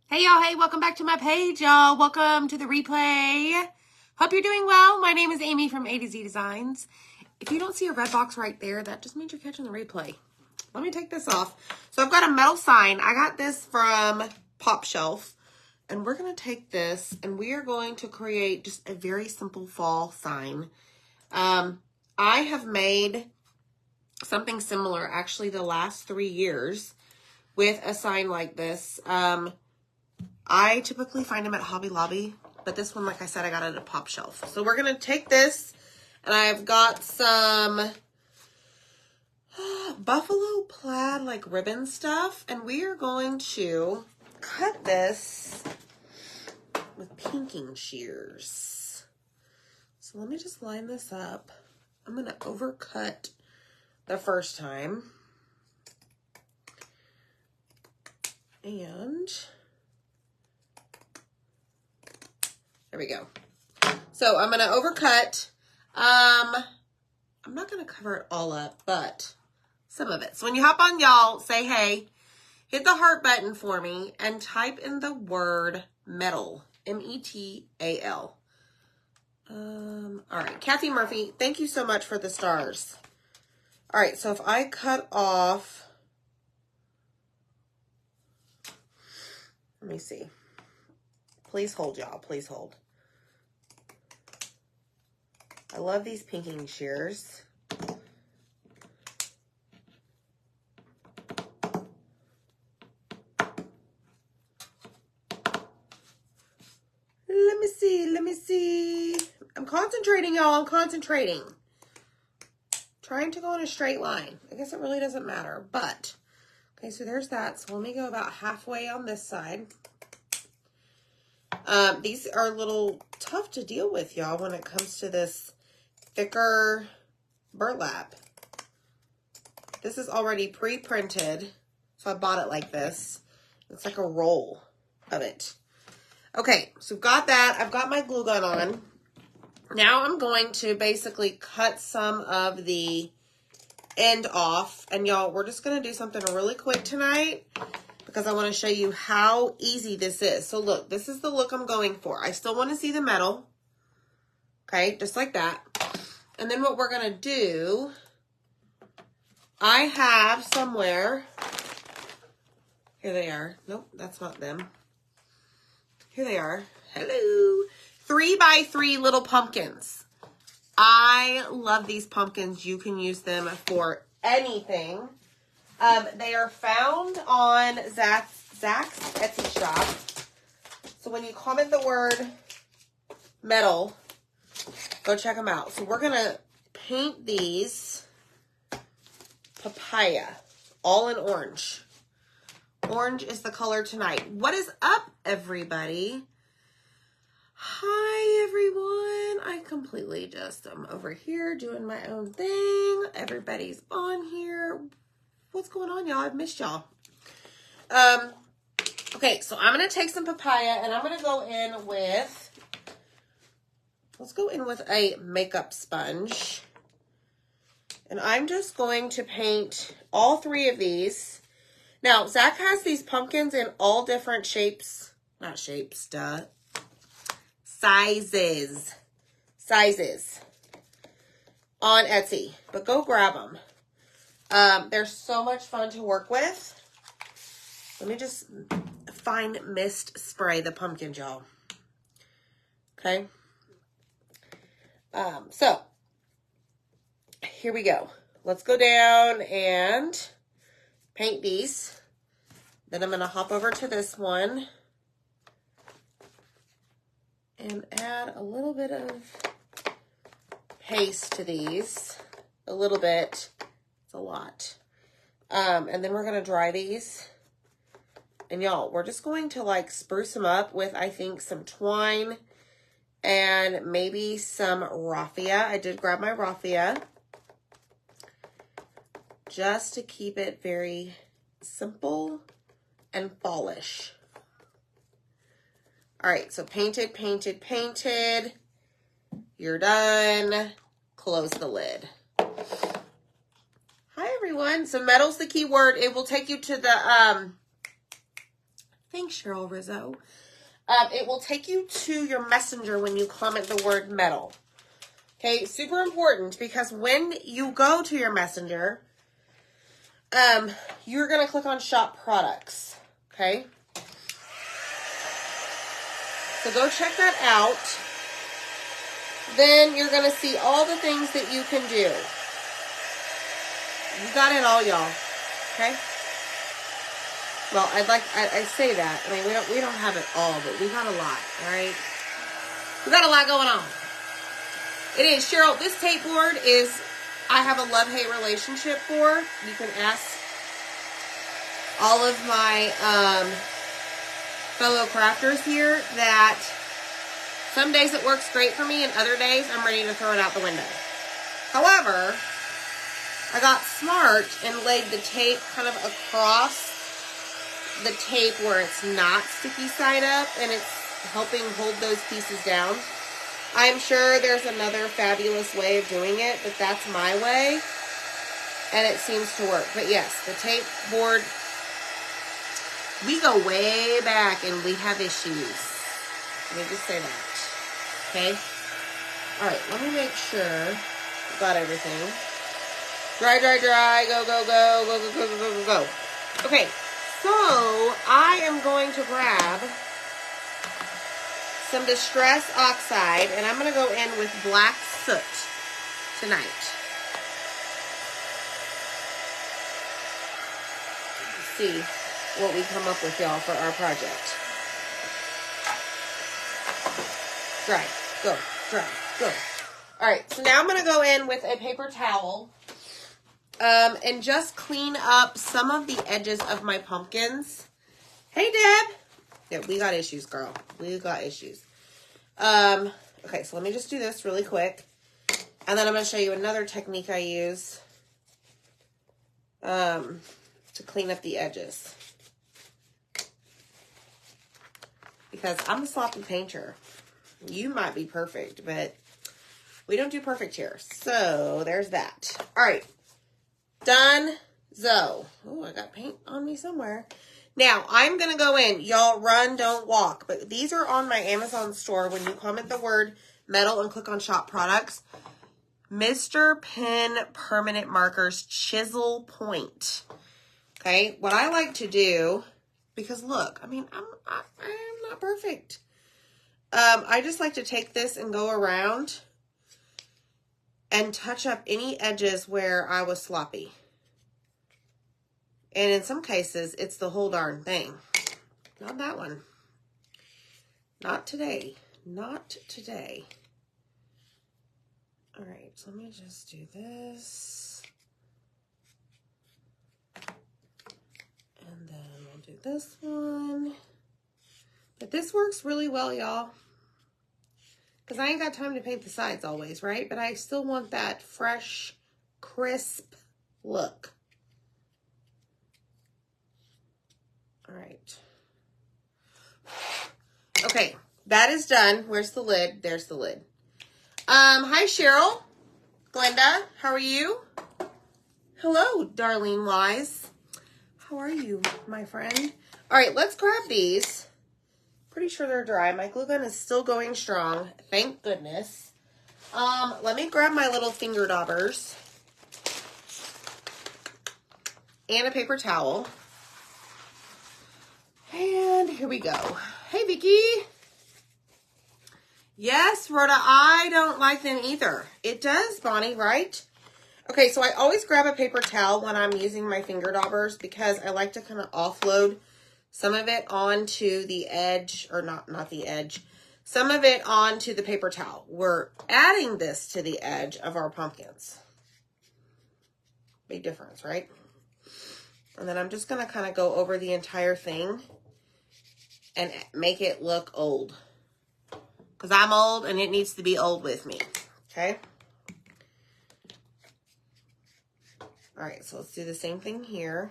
Hey y'all, hey, welcome back to my page, y'all. Welcome to the replay. Hope you're doing well. My name is Amy from A to Z Designs. If you don't see a red box right there, that just means you're catching the replay. Let me take this off. So I've got a metal sign. I got this from Pop Shelf. And we're going to take this and we are going to create just a very simple fall sign. I have made something similar actually the last 3 years with a sign like this. I typically find them at Hobby Lobby, but this one, like I said, I got it at Pop Shelf. So we're going to take this, and I've got some buffalo plaid, like ribbon stuff, and we are going to cut this with pinking shears. So let me just line this up. I'm going to overcut the first time. And there we go. So I'm going to overcut. I'm not going to cover it all up, but some of it. So when you hop on, y'all, say hey, hit the heart button for me, and type in the word metal, M-E-T-A-L. All right, Kathy Murphy, thank you so much for the stars. All right, so if I cut off, let me see. Please hold, y'all, please hold. I love these pinking shears. Let me see. I'm concentrating, y'all. I'm concentrating. Trying to go in a straight line. I guess it really doesn't matter, but okay, so there's that. So let me go about halfway on this side. These are a little tough to deal with, y'all, when it comes to this thicker burlap. This is already pre-printed, so I bought it like this. It's like a roll of it. Okay, so I've got that. I've got my glue gun on. Now I'm going to basically cut some of the end off. And y'all, we're just going to do something really quick tonight because I want to show you how easy this is. So look, this is the look I'm going for. I still want to see the metal. Okay, just like that. And then what we're going to do, I have somewhere, here they are. Nope, that's not them. Here they are. Hello. 3x3 little pumpkins. I love these pumpkins. You can use them for anything. They are found on Zach's Etsy shop. So when you comment the word metal, go check them out. So we're going to paint these papaya, all in orange. Orange is the color tonight. What is up, everybody? Hi, everyone. I completely just am over here doing my own thing. Everybody's on here. What's going on, y'all? I've missed y'all. Okay, so I'm going to take some papaya, and I'm going to go in with, let's go in with a makeup sponge. And I'm just going to paint all 3 of these. Now, Zach has these pumpkins in all different shapes. Not shapes, duh. Sizes on Etsy. But go grab them. They're so much fun to work with. Let me just fine mist spray the pumpkin, y'all. Okay. So, here we go. Let's go down and paint these. Then I'm going to hop over to this one and add a little bit of paste to these. A little bit. It's a lot. And then we're going to dry these. And y'all, we're just going to like spruce them up with, I think, some twine and maybe some raffia. I did grab my raffia just to keep it very simple and fallish. All right, so painted, painted, painted. You're done. Close the lid. Hi, everyone. So metal's the key word. It will take you to the, I Thanks, Cheryl Rizzo. It will take you to your messenger when you comment the word metal. Okay, super important because when you go to your messenger, you're going to click on shop products. Okay. So go check that out. Then you're going to see all the things that you can do. You got it all, y'all. Okay? Well, I say that. I mean, we don't have it all, but we got a lot, all right? We got a lot going on. It is. Cheryl, this tape board is, I have a love-hate relationship for. You can ask all of my fellow crafters here that some days it works great for me and other days I'm ready to throw it out the window. However, I got smart and laid the tape kind of across the tape where it's not sticky side up and it's helping hold those pieces down. I'm sure there's another fabulous way of doing it, but that's my way and it seems to work. But yes, the tape board, we go way back and we have issues. Let me just say that. Okay? Alright, let me make sure I've got everything. Dry, dry, dry. Go, go, go, go, go, go, go, go, go. Okay, so I am going to grab some Distress Oxide, and I'm going to go in with Black Soot tonight. Let's see what we come up with, y'all, for our project. Dry, go, dry, go. All right, so now I'm going to go in with a paper towel and just clean up some of the edges of my pumpkins. Hey, Deb. Yeah, we got issues, girl. We got issues. Okay, so let me just do this really quick. And then I'm going to show you another technique I use to clean up the edges. Because I'm a sloppy painter. You might be perfect, but we don't do perfect here. So, there's that. All right. Done. So, oh, I got paint on me somewhere. Now, I'm going to go in. Y'all run, don't walk. But these are on my Amazon store. When you comment the word metal and click on shop products, Mr. Pen Permanent Markers Chisel Point. Okay, what I like to do, because look, I mean, I am not perfect. I just like to take this and go around and touch up any edges where I was sloppy. And in some cases, it's the whole darn thing. Not that one. Not today. Not today. All right, so let me just do this. And then we'll do this one. But this works really well, y'all. Because I ain't got time to paint the sides always, right? But I still want that fresh, crisp look. All right. Okay, that is done. Where's the lid? There's the lid. Hi, Cheryl. Glenda, how are you? Hello, Darlene Wise. How are you, my friend? All right, let's grab these. Pretty sure they're dry. My glue gun is still going strong. Thank goodness. Let me grab my little finger daubers and a paper towel. And here we go. Hey, Vicky. Yes, Rhoda, I don't like them either. It does, Bonnie, right? Okay, so I always grab a paper towel when I'm using my finger daubers because I like to kind of offload some of it onto the edge, or not the edge, some of it onto the paper towel. We're adding this to the edge of our pumpkins. Big difference, right? And then I'm just going to kind of go over the entire thing and make it look old. Because I'm old and it needs to be old with me. Okay? All right, so let's do the same thing here.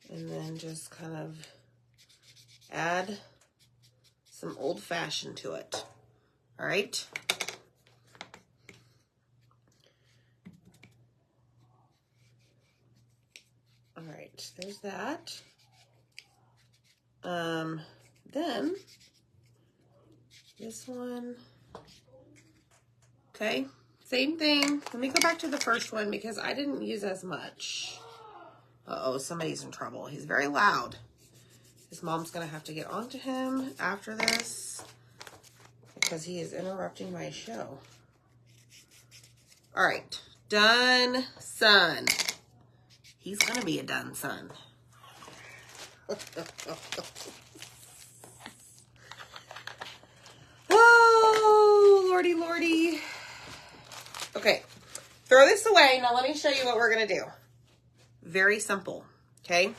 And then just kind of add some old-fashioned to it. All right? All right. right, there's that. Then this one. Okay, same thing. Let me go back to the first one because I didn't use as much. Uh-oh, somebody's in trouble. He's very loud. His mom's gonna have to get onto him after this because he is interrupting my show. All right, done, son. He's gonna be a done son. Oh, lordy, lordy. Okay, throw this away. Now let me show you what we're gonna do. Very simple, okay?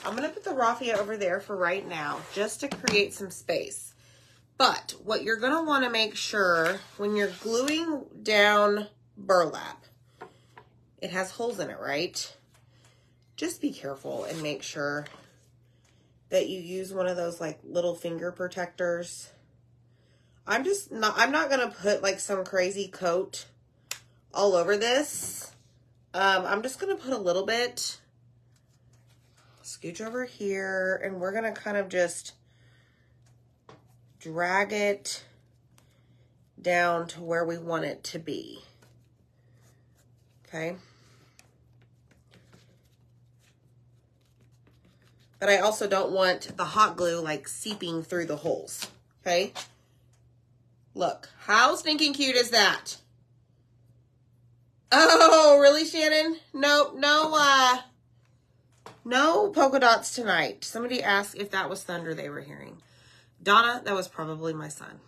I'm gonna put the raffia over there for right now, just to create some space. But what you're gonna wanna make sure when you're gluing down burlap, it has holes in it, right? Just be careful and make sure that you use one of those like little finger protectors. I'm not gonna put like some crazy coat all over this. I'm just gonna put a little bit, scooch over here, and we're gonna kind of just drag it down to where we want it to be. Okay. But I also don't want the hot glue like seeping through the holes, okay? Look, how stinking cute is that? Oh, really, Shannon? Nope, no polka dots tonight. Somebody asked if that was thunder they were hearing. Donna, that was probably my son.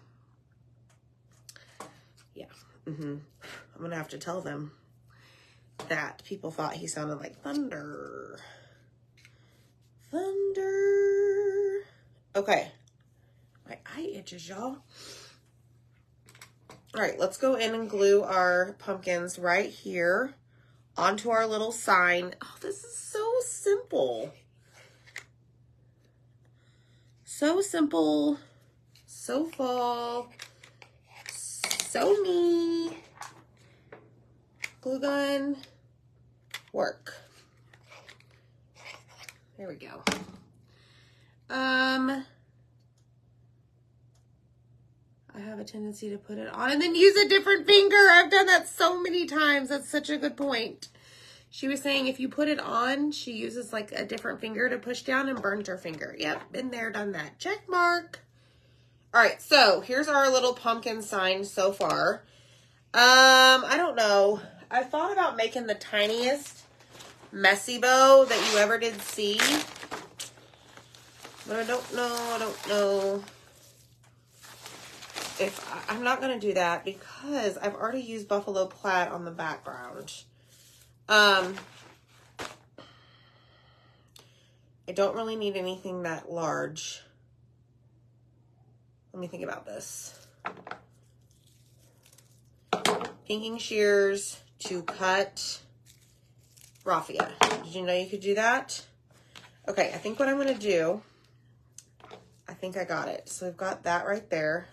Yeah, I'm gonna have to tell them that people thought he sounded like thunder. Thunder. Okay. My eye itches, y'all. All right, let's go in and glue our pumpkins right here onto our little sign. Oh, this is so simple. So simple. So fall. So me. Glue gun. Work. There we go. I have a tendency to put it on and then use a different finger. I've done that so many times. That's such a good point. She was saying if you put it on, she uses like a different finger to push down and burns her finger. Yep, been there, done that. Check mark. All right, so here's our little pumpkin sign so far. I don't know. I thought about making the tiniest messy bow that you ever did see. But I don't know if I'm not going to do that because I've already used buffalo plaid on the background. I don't really need anything that large. Let me think about this. Pinking shears to cut raffia. Did you know you could do that? Okay, I think what I'm going to do, I think I got it. So I've got that right there.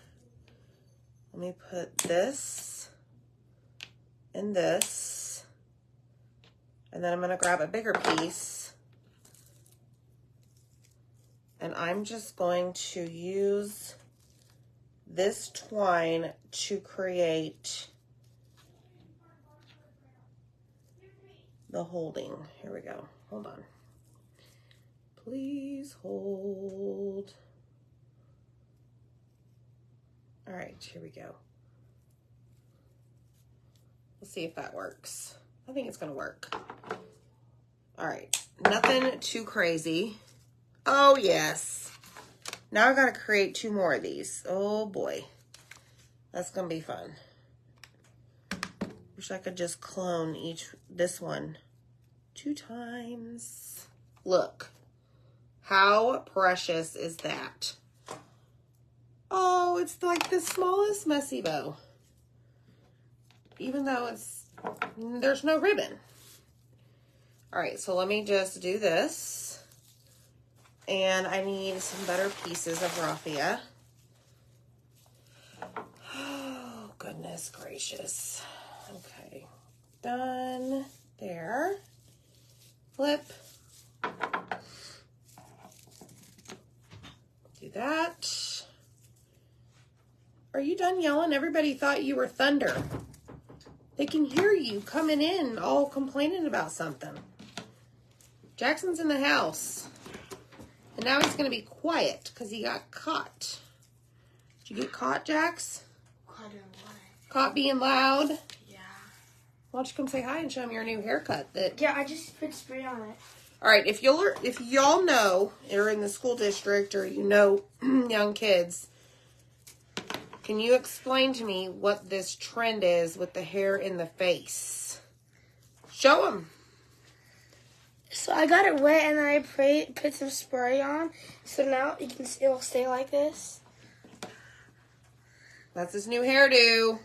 Let me put this and this. And then I'm going to grab a bigger piece. And I'm just going to use this twine to create the holding. Here we go. Hold on. Please hold. All right, here we go. Let's see if that works. I think it's gonna work. All right, nothing too crazy. Oh yes. Now I gotta create 2 more of these. Oh boy, that's gonna be fun. Wish I could just clone this one 2 times. Look, how precious is that? Oh, it's like the smallest messy bow. Even though there's no ribbon. All right, so let me just do this. And I need some better pieces of raffia. Oh, goodness gracious. Okay, done there. Flip, Do that. Are you done yelling? Everybody thought you were thunder. They can hear you coming in all complaining about something. Jackson's in the house. And now he's going to be quiet because he got caught. Did you get caught, Jax? Caught in what? Caught being loud? Yeah. Why don't you come say hi and show them your new haircut? Yeah, I just put spray on it. All right, if y'all know, or in the school district, or you know young kids, can you explain to me what this trend is with the hair in the face? Show them. So I got it wet and then I put some spray on. So now it'll stay like this. That's his new hairdo.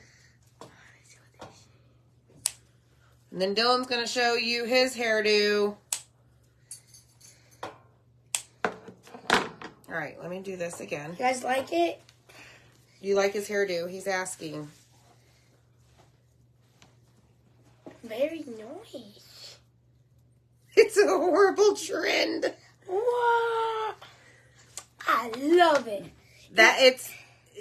And then Dylan's going to show you his hairdo. All right, let me do this again. You guys like it? Do you like his hairdo? He's asking. Very nice. It's a horrible trend. What? I love it.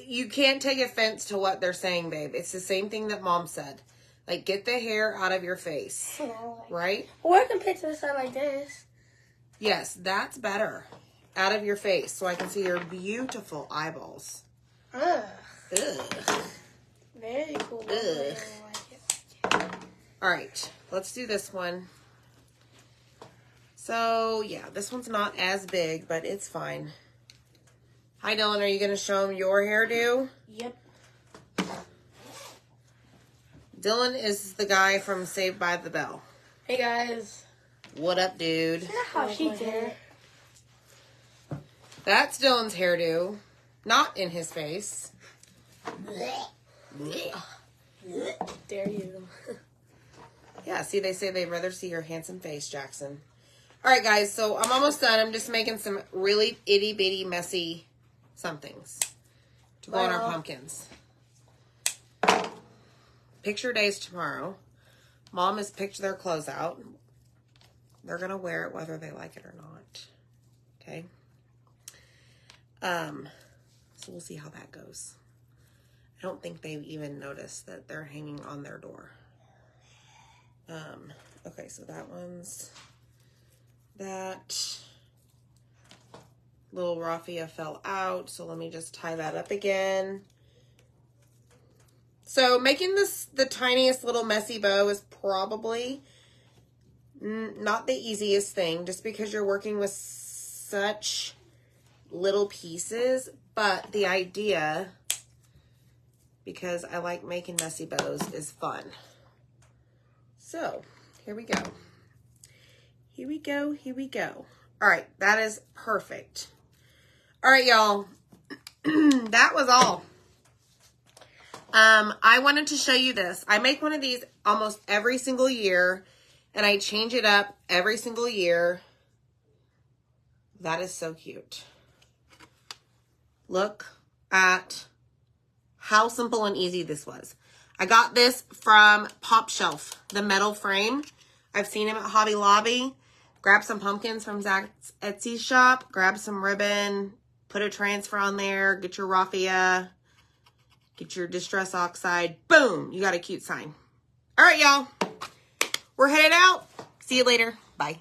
You can't take offense to what they're saying, babe. It's the same thing that Mom said. Like, get the hair out of your face. Right? Or I can put this side like this. Yes, that's better. Out of your face so I can see your beautiful eyeballs. Ugh. Ugh. Very cool. Ugh. All right, let's do this one. So, yeah, this one's not as big, but it's fine. Hi, Dylan. Are you going to show him your hairdo? Yep. Dylan is the guy from Saved by the Bell. Hey, guys. What up, dude? That's how she did it. That's Dylan's hairdo. Not in his face. Dare you. Yeah, see, they say they'd rather see your handsome face, Jackson. All right, guys, so I'm almost done. I'm just making some really itty-bitty, messy somethings to go on our pumpkins. Picture day's tomorrow. Mom has picked their clothes out. They're going to wear it whether they like it or not. Okay? So we'll see how that goes. I don't think they've even noticed that they're hanging on their door. Okay, so that one's that. Little raffia fell out, so let me just tie that up again. So making this the tiniest little messy bow is probably not the easiest thing, just because you're working with such little pieces, but the idea, because I like making messy bows, is fun. So here we go. Here we go. Here we go. All right, that is perfect. All right, y'all. That was all. I wanted to show you this. I make one of these almost every single year, and I change it up every single year. That is so cute. Look at how simple and easy this was. I got this from Pop Shelf, the metal frame. I've seen him at Hobby Lobby. Grab some pumpkins from Zach's Etsy shop. Grab some ribbon. Put a transfer on there. Get your raffia. Get your Distress Oxide. Boom! You got a cute sign. All right, y'all. We're headed out. See you later. Bye.